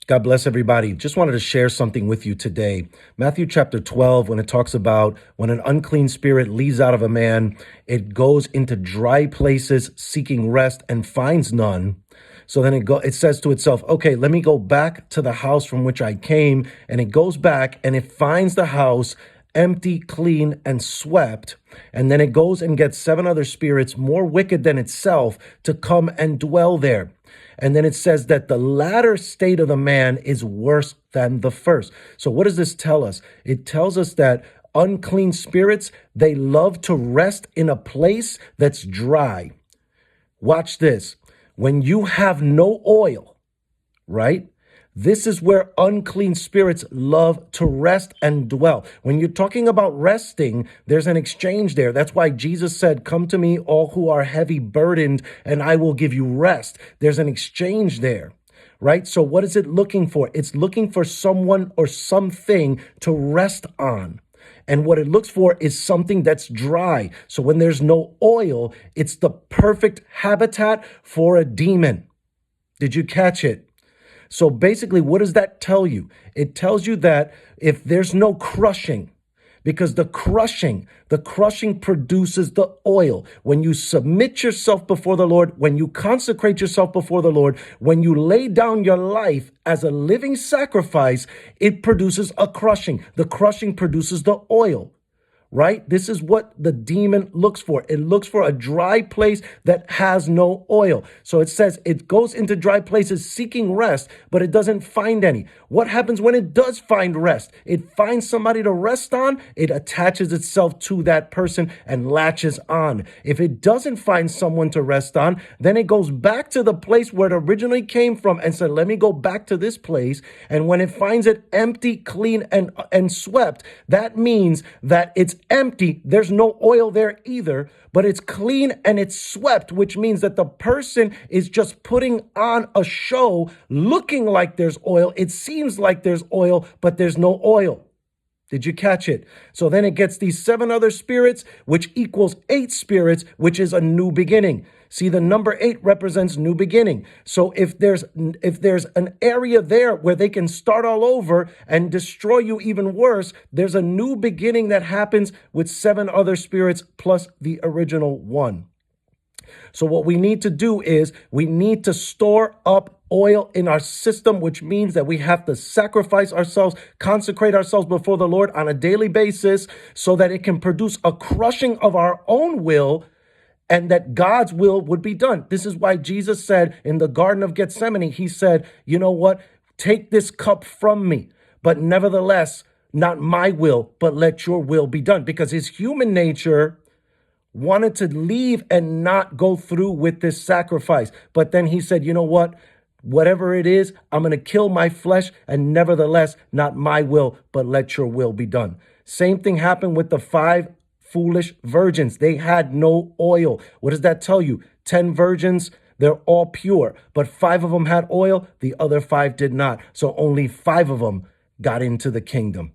God bless everybody. Just wanted to share something with you today. Matthew chapter 12, when it talks about when an unclean spirit leaves out of a man, it goes into dry places seeking rest and finds none. So then it says to itself, okay, let me go back to the house from which I came. And it goes back and it finds the house empty, clean, and swept. And then it goes and gets 7 other spirits more wicked than itself to come and dwell there. And then it says that the latter state of the man is worse than the first. So what does this tell us? It tells us that unclean spirits, they love to rest in a place that's dry. Watch this. When you have no oil, right? This is where unclean spirits love to rest and dwell. When you're talking about resting, there's an exchange there. That's why Jesus said, come to me, all who are heavy burdened, and I will give you rest. There's an exchange there, right? So what is it looking for? It's looking for someone or something to rest on. And what it looks for is something that's dry. So when there's no oil, it's the perfect habitat for a demon. Did you catch it? So basically, what does that tell you? It tells you that if there's no crushing, because the crushing produces the oil. When you submit yourself before the Lord, when you consecrate yourself before the Lord, when you lay down your life as a living sacrifice, it produces a crushing. The crushing produces the oil. Right? This is what the demon looks for. It looks for a dry place that has no oil. So it says it goes into dry places seeking rest, but it doesn't find any. What happens when it does find rest? It finds somebody to rest on. It attaches itself to that person and latches on. If it doesn't find someone to rest on, then it goes back to the place where it originally came from and said, let me go back to this place. And when it finds it empty, clean, and swept, that means that it's empty. There's no oil there either, but it's clean and it's swept, which means that the person is just putting on a show looking like there's oil. It seems like there's oil, but there's no oil. Did you catch it? So then it gets these 7 other spirits, which equals 8 spirits, which is a new beginning. See, the number 8 represents new beginning. So if there's an area there where they can start all over and destroy you even worse, there's a new beginning that happens with 7 other spirits plus the original 1. So what we need to do is we need to store up oil in our system, which means that we have to sacrifice ourselves, consecrate ourselves before the Lord on a daily basis so that it can produce a crushing of our own will and that God's will would be done. This is why Jesus said in the Garden of Gethsemane, he said, you know what? Take this cup from me, but nevertheless, not my will, but let your will be done. Because his human nature wanted to leave and not go through with this sacrifice. But then he said, you know what? Whatever it is, I'm going to kill my flesh, and nevertheless, not my will, but let your will be done. Same thing happened with the 5 foolish virgins. They had no oil. What does that tell you? 10 virgins, they're all pure, but 5 of them had oil. The other 5 did not. So only 5 of them got into the kingdom.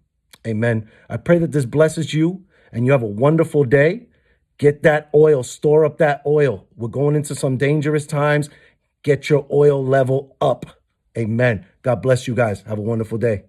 Amen. I pray that this blesses you and you have a wonderful day. Get that oil, store up that oil. We're going into some dangerous times. Get your oil level up. Amen. God bless you guys. Have a wonderful day.